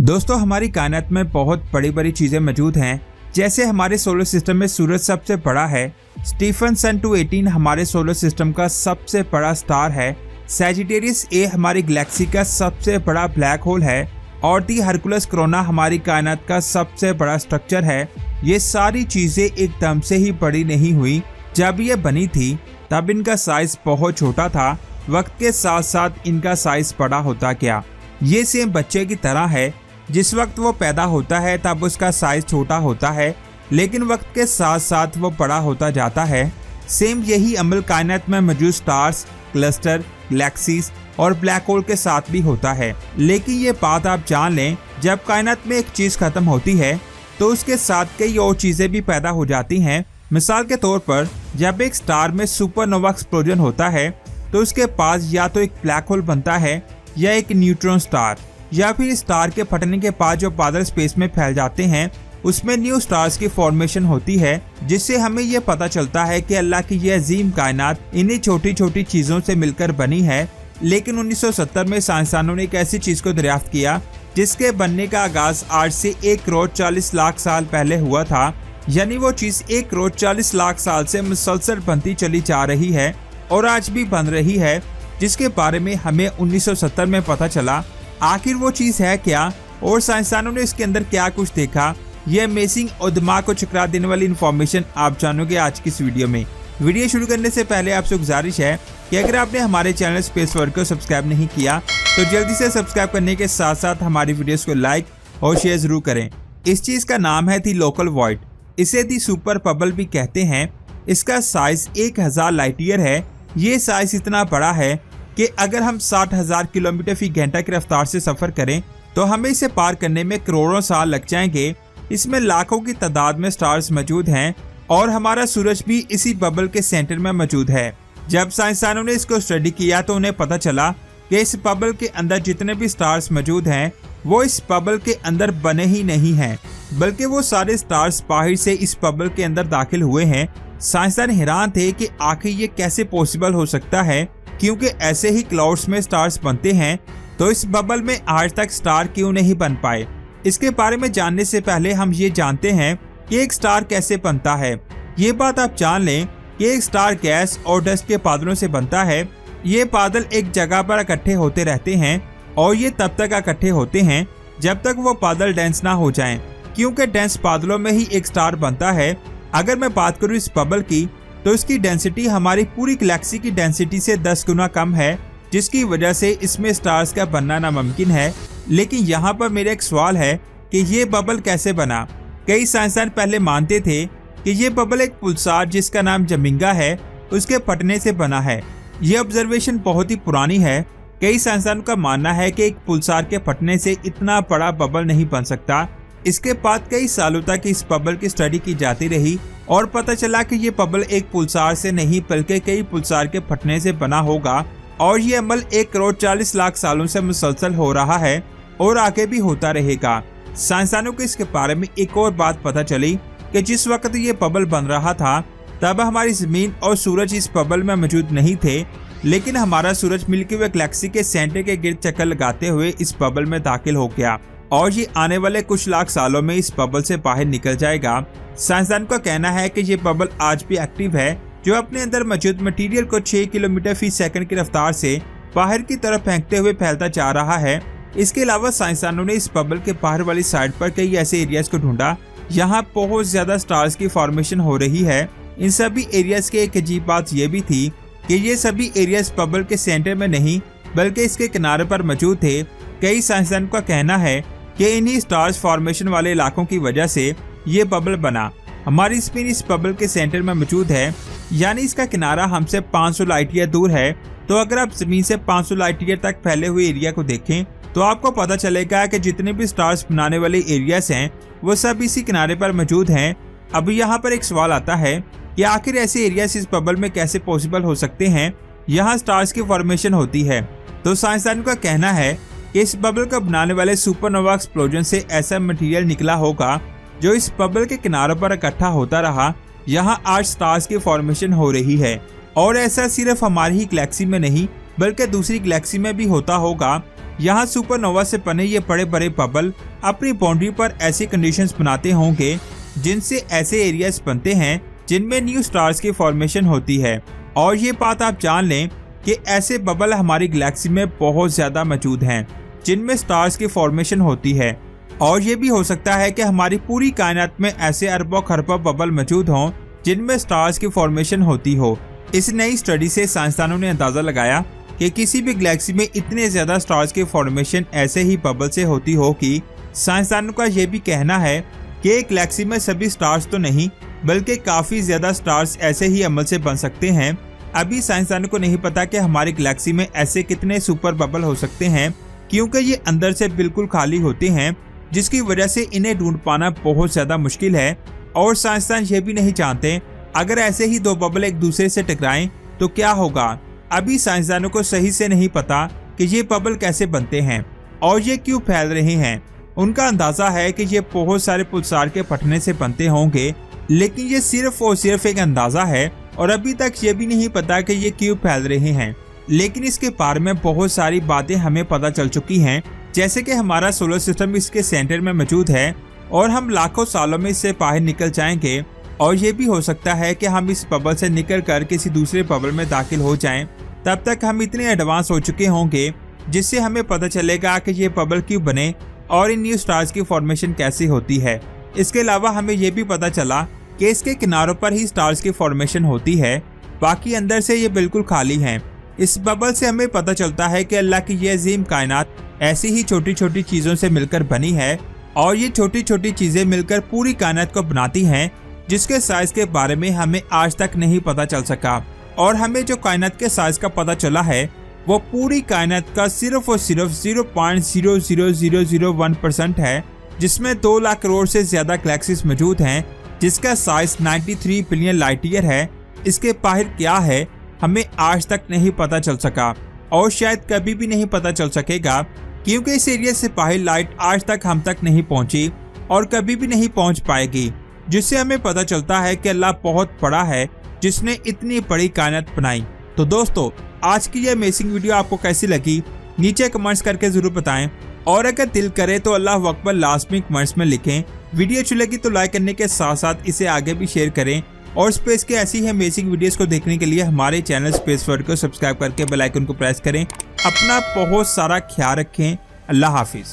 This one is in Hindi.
दोस्तों, हमारी कायनात में बहुत बड़ी बड़ी चीजें मौजूद हैं। जैसे हमारे सोलर सिस्टम में सूरज सबसे बड़ा है, स्टीफनसन 218 हमारे सोलर सिस्टम का सबसे बड़ा स्टार है, सैजिटेरियस ए हमारी गैलेक्सी का सबसे बड़ा ब्लैक होल है और दी हरकुलस कोरोना हमारी कायनात का सबसे बड़ा स्ट्रक्चर है। ये सारी चीजें एकदम से ही बड़ी नहीं हुई। जब ये बनी थी तब इनका साइज बहुत छोटा था। वक्त के साथ साथ इनका साइज बड़ा होता गया। ये सेम बच्चे की तरह है, जिस वक्त वो पैदा होता है तब उसका साइज छोटा होता है, लेकिन वक्त के साथ साथ वो बड़ा होता जाता है। सेम यही अमल कायनात में मौजूद स्टार्स, क्लस्टर, गैलेक्सीज और ब्लैक होल के साथ भी होता है। लेकिन ये बात आप जान लें, जब कायनात में एक चीज खत्म होती है तो उसके साथ कई और चीजें भी पैदा हो जाती हैं। मिसाल के तौर पर जब एक स्टार में सुपरनोवा एक्सप्लोजन होता है तो उसके पास या तो एक ब्लैक होल बनता है या एक न्यूट्रॉन स्टार, या फिर स्टार के फटने के बाद जो बादल स्पेस में फैल जाते हैं उसमें न्यू स्टार्स की फॉर्मेशन होती है, जिससे हमें यह पता चलता है कि अल्लाह की यह अजीम कायनात इन्हीं छोटी छोटी चीजों से मिलकर बनी है। लेकिन 1970 में साइंसदानों ने एक ऐसी चीज को दरियाफ्त किया जिसके बनने का आगाज आज से 1 करोड़ 40 लाख साल पहले हुआ था। यानी वो चीज 1 करोड़ 40 लाख साल से मुसलसल बनती चली जा रही है और आज भी बन रही है, जिसके बारे में हमें 1970 में पता चला। आखिर वो चीज है क्या और साइंसदानों ने इसके अंदर क्या कुछ देखा, ये अमेजिंग और दिमाग को चकरा देने वाली इन्फॉर्मेशन आप जानोगे आज की इस वीडियो में। वीडियो शुरू करने से पहले आपसे गुजारिश है कि अगर आपने हमारे चैनल स्पेस वर्क को सब्सक्राइब नहीं किया तो जल्दी से सब्सक्राइब करने के साथ साथ हमारी वीडियोस को लाइक और शेयर जरूर करें। इस चीज का नाम है दी लोकल वॉइड। इसे दी सुपर बबल भी कहते हैं। इसका साइज 1000 लाइट ईयर है। ये साइज इतना बड़ा है कि अगर हम 60,000 किलोमीटर फी घंटा की रफ्तार से सफर करें तो हमें इसे पार करने में करोड़ों साल लग जाएंगे। इसमें लाखों की तादाद में स्टार्स मौजूद हैं और हमारा सूरज भी इसी बबल के सेंटर में मौजूद है। जब साइंसदानों ने इसको स्टडी किया तो उन्हें पता चला कि इस बबल के अंदर जितने भी स्टार्स मौजूद हैं वो इस बबल के अंदर बने ही नहीं हैं, बल्कि वो सारे स्टार्स बाहर से इस बबल के अंदर दाखिल हुए हैं। साइंसदान हैरान थे कि आखिर ये कैसे पॉसिबल हो सकता है, क्योंकि ऐसे ही क्लाउड्स में स्टार्स बनते हैं तो इस बबल में आज तक स्टार क्यों नहीं बन पाए। इसके बारे में जानने से पहले हम ये जानते हैं कि एक स्टार कैसे बनता है। ये बात आप जान लें कि एक स्टार गैस और डस्ट के बादलों से बनता है। ये बादल एक जगह पर इकट्ठे होते रहते हैं और ये तब तक इकट्ठे होते हैं जब तक वो बादल डेंस ना हो जाएं, क्योंकि डेंस बादलों में ही एक स्टार बनता है। अगर मैं बात करूँ इस बबल की तो इसकी डेंसिटी हमारी पूरी गैलेक्सी की डेंसिटी से 10 गुना कम है, जिसकी वजह से इसमें स्टार्स का बनना नामुमकिन है। लेकिन यहाँ पर मेरा एक सवाल है कि ये बबल कैसे बना। कई साइंसदान पहले मानते थे कि ये बबल एक पुलसार जिसका नाम जमिंगा है उसके फटने से बना है। ये ऑब्जर्वेशन बहुत ही पुरानी है। कई साइंसदानों का मानना है कि एक पुलसार के फटने से इतना बड़ा बबल नहीं बन सकता। इसके बाद कई सालों तक इस बबल की स्टडी की जाती रही और पता चला कि ये बबल एक पुलसार से नहीं बल्कि कई पुलसार के फटने से बना होगा और ये अमल 1 करोड़ 40 लाख सालों से मुसलसल हो रहा है और आगे भी होता रहेगा। साइंसदानों को इसके बारे में एक और बात पता चली कि जिस वक्त ये बबल बन रहा था तब हमारी जमीन और सूरज इस बबल में मौजूद नहीं थे, लेकिन हमारा सूरज मिल्की वे गैलेक्सी के सेंटर के गिर्द चक्कर लगाते हुए इस बबल में दाखिल हो गया और ये आने वाले कुछ लाख सालों में इस बबल से बाहर निकल जाएगा। साइंसदान का कहना है कि ये बबल आज भी एक्टिव है, जो अपने अंदर मौजूद मटेरियल को 6 किलोमीटर फी सेकंड की रफ्तार से बाहर की तरफ फेंकते हुए फैलता जा रहा है। इसके अलावा साइंसदानों ने इस बबल के बाहर वाली साइड पर कई ऐसे एरियाज को ढूंढा यहाँ बहुत ज्यादा स्टार्स की फॉर्मेशन हो रही है। इन सभी एरियाज की एक अजीब बात यह भी थी कि ये सभी एरियाज बबल के सेंटर में नहीं बल्कि इसके किनारे पर मौजूद थे। कई साइंसदानों का कहना है कि इन्हीं स्टार्स फॉर्मेशन वाले इलाकों की वजह से ये बबल बना। हमारी स्पिन इस बबल के सेंटर में मौजूद है, यानी इसका किनारा हमसे 500 लाइट ईयर दूर है। तो अगर आप जमीन से 500 लाइट ईयर तक फैले हुए एरिया को देखें तो आपको पता चलेगा कि जितने भी स्टार्स बनाने वाले एरियाज हैं वो सब इसी किनारे पर मौजूद हैं। अभी यहाँ पर एक सवाल आता है कि आखिर ऐसे एरियाज इस बबल में कैसे पॉसिबल हो सकते हैं, यहाँ स्टार्स की फॉर्मेशन होती है। तो साइंसदानों का कहना है कि इस बबल को बनाने वाले सुपरनोवा एक्सप्लोजन से ऐसा मटेरियल निकला होगा जो इस बबल के किनारों पर इकट्ठा होता रहा। यहाँ आज स्टार्स की फॉर्मेशन हो रही है और ऐसा सिर्फ हमारी ही गैलेक्सी में नहीं बल्कि दूसरी गैलेक्सी में भी होता होगा। यहाँ सुपरनोवा से बने ये बड़े बड़े बबल अपनी बाउंड्री पर ऐसी कंडीशंस बनाते होंगे जिनसे ऐसे एरियाज बनते हैं जिनमें न्यू स्टार्स की फॉर्मेशन होती है। और ये बात आप जान लें कि ऐसे बबल हमारी गैलेक्सी में बहुत ज्यादा मौजूद हैं जिनमें स्टार्स की फॉर्मेशन होती है। और ये भी हो सकता है कि हमारी पूरी कायनात में ऐसे अरबों खरबों बबल मौजूद हों जिनमें स्टार्स की फॉर्मेशन होती हो। इस नई स्टडी से साइंसदानों ने अंदाजा लगाया कि किसी भी गैलेक्सी में इतने ज्यादा स्टार्स की फॉर्मेशन ऐसे ही बबल से होती हो कि साइंसदानों का यह भी कहना है कि एक गैलेक्सी में सभी स्टार्स तो नहीं बल्कि काफी ज्यादा स्टार्स ऐसे ही अमल से बन सकते हैं। अभी साइंसदानों को नहीं पता कि हमारी गैलेक्सी में ऐसे कितने सुपर बबल हो सकते हैं, क्योंकि ये अंदर से बिल्कुल खाली होते हैं, जिसकी वजह से इन्हें ढूंढ पाना बहुत ज्यादा मुश्किल है। और साइंसदान ये भी नहीं जानते अगर ऐसे ही दो बबल एक दूसरे से टकराएं तो क्या होगा। अभी साइंसदानों को सही से नहीं पता कि ये बबल कैसे बनते हैं और ये क्यों फैल रहे हैं। उनका अंदाजा है कि ये बहुत सारे पुलसार के फटने से बनते होंगे, लेकिन ये सिर्फ और सिर्फ एक अंदाजा है और अभी तक ये भी नहीं पता कि ये क्यों फैल रहे हैं। लेकिन इसके बारे में बहुत सारी बातें हमें पता चल चुकी हैं, जैसे कि हमारा सोलर सिस्टम इसके सेंटर में मौजूद है और हम लाखों सालों में इससे बाहर निकल जाएंगे। और ये भी हो सकता है कि हम इस बबल से निकल कर किसी दूसरे बबल में दाखिल हो जाएं। तब तक हम इतने एडवांस हो चुके होंगे जिससे हमें पता चलेगा कि ये बबल क्यों बने और इन न्यू स्टार्स की फॉर्मेशन कैसी होती है। इसके अलावा हमें ये भी पता चला कि इसके किनारों पर ही स्टार्स की फॉर्मेशन होती है, बाकी अंदर से ये बिल्कुल खाली हैं। इस बबल से हमें पता चलता है कि अल्लाह की ये अजीम कायनात ऐसी ही छोटी छोटी चीजों से मिलकर बनी है और ये छोटी छोटी चीजें मिलकर पूरी कायनात को बनाती हैं, जिसके साइज के बारे में हमें आज तक नहीं पता चल सका। और हमें जो कायनात के साइज का पता चला है वो पूरी कायनात का सिर्फ और सिर्फ 0.00001% है, जिसमें 2 लाख करोड़ से ज्यादा गैलेक्सीज मौजूद हैं, जिसका साइज 93 बिलियन लाइट ईयर है। इसके बाहर क्या है हमें आज तक नहीं पता चल सका और शायद कभी भी नहीं पता चल सकेगा, क्योंकि इस एरिया से बाहर लाइट आज तक हम तक नहीं पहुंची और कभी भी नहीं पहुंच पाएगी। जिससे हमें पता चलता है कि अल्लाह बहुत बड़ा है जिसने इतनी बड़ी कायनात बनाई। तो दोस्तों, आज की ये अमेजिंग वीडियो आपको कैसी लगी नीचे कमेंट्स करके जरूर बताएं और अगर दिल करे तो अल्लाह अकबर लाजमी कमेंट्स में लिखें। वीडियो अच्छी लगी तो लाइक करने के साथ साथ इसे आगे भी शेयर करें और स्पेस के ऐसी ही अमेजिंग वीडियोस को देखने के लिए हमारे चैनल स्पेस वर्ल्ड को सब्सक्राइब करके बेल आइकन को प्रेस करें। अपना बहुत सारा ख्याल रखें। अल्लाह हाफिज।